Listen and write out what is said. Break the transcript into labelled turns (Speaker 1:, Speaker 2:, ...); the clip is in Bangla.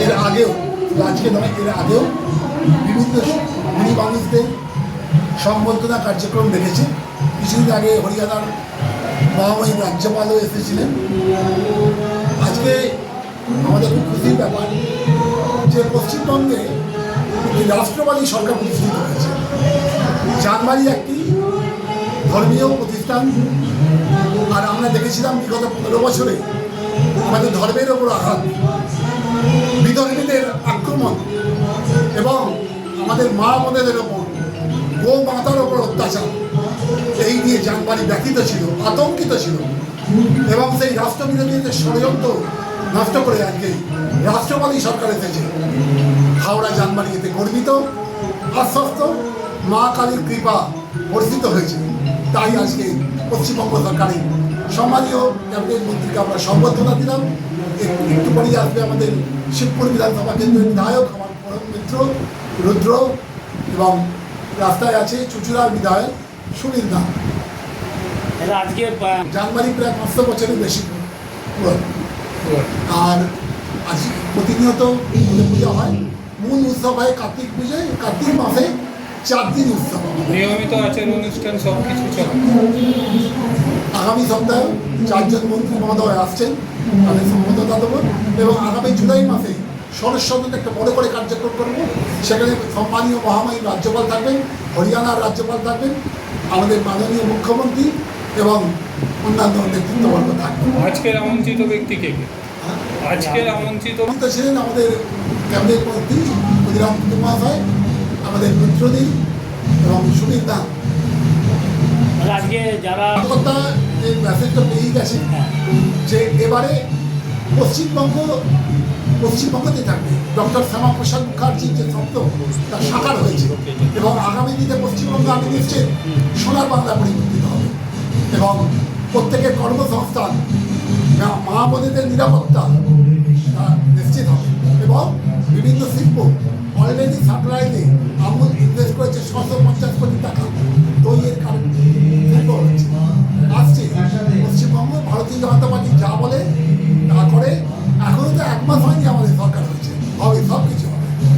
Speaker 1: এর আগেও, আজকে নয়, এর আগেও বিভিন্ন গুণী মানুষদের সম্বর্ধনা কার্যক্রম দেখেছে। কিছুদিন আগে হরিয়ানার মহামহিম রাজ্যপালও এসেছিলেন। আজকে আমাদের খুব খুশির ব্যাপার যে পশ্চিমবঙ্গে একটি রাষ্ট্রবাদী সরকার প্রতিষ্ঠিত হয়েছে। জানবাড়ি একটি ধর্মীয় প্রতিষ্ঠান, আর আমরা দেখেছিলাম বিগত 15 বছরে আমাদের ধর্মের ওপর আঘাত, বিধর্মীদের আক্রমণ এবং আমাদের মা বোনেদের ওপর, গো মাতার ওপর অত্যাচার, এই নিয়ে জানবাড়ি ব্যথিত ছিল, আতঙ্কিত ছিল। এবং সেই রাষ্ট্রবিরোধীদের ষড়যন্ত্র নষ্ট করে আজকে রাষ্ট্রবাদী সরকার এসেছে। হাওড়া জানবাড়ি এতে গর্বিত, আশ্বস্ত, মা কালীর কৃপা বর্ষিত হয়েছে। তাই আজকে পশ্চিমবঙ্গ সরকারের সম্মানীয় ক্যাবিনেট মন্ত্রীকে আমরা সম্বর্ধনা দিলাম। একটু পরেই আসবে আমাদের শিবপুর বিধানসভা কেন্দ্রের বিধায়ক, আমার পরম মিত্র রুদ্র, এবং রাস্তায় আছে চুচুড়ার বিধায়ক সুনীল দা।
Speaker 2: আজকে
Speaker 1: জানবাড়ি প্রায় 500 বছরের বেশি পুরনো, আর আজ প্রতিনিয়ত পুজো হয়। মূল উৎসব হয় কার্তিক পুজোয়, কার্তিক মাসে 4 দিন উৎসব।
Speaker 3: নিয়মিত আচার অনুষ্ঠান সব কিছু চলে।
Speaker 1: আগামী সপ্তাহে 4 জন মন্ত্রী মহোদয় আসছেন, তাদের সম্বোধনা দেবো, এবং আগামী জুলাই মাসে সরস্বতীতে একটা বড় করে কার্যক্রম করব। সেখানে সম্মানীয় মহামহিম রাজ্যপাল থাকবেন, হরিয়ানার রাজ্যপাল থাকবেন, আমাদের মাননীয় মুখ্যমন্ত্রী এবং অন্যান্য নেতৃত্ববর্গ থাকবেন।
Speaker 3: আজকের আমন্ত্রিত ব্যক্তি কে? আজকের আমন্ত্রিত
Speaker 1: ছিলেন আমাদের ক্যাবিনেট মন্ত্রী ক্ষুদিরাম মহাশয়, আমাদের মিত্রদী এবং সুনীল দা।
Speaker 2: আজকে যারা
Speaker 1: কর্তা এই মেসেজটা পেয়েই গেছে যে এবারে পশ্চিমবঙ্গতে থাকবে ডক্টর শ্যামাপ্রসাদ মুখার্জির যে স্বপ্ন তা সাকার হয়েছে, এবং আগামী দিনে পশ্চিমবঙ্গ আমি নিশ্চিত সোনার বাংলা পরিবর্তিত হবে, এবং প্রত্যেকের কর্মসংস্থান, মা বোনেদের নিরাপত্তা নিশ্চিত হবে, এবং বিভিন্ন শিল্প অলরেডি সাপ্লাইতে আমুল ইনভেস্ট করেছে 650 কোটি টাকা। তো এর কারণ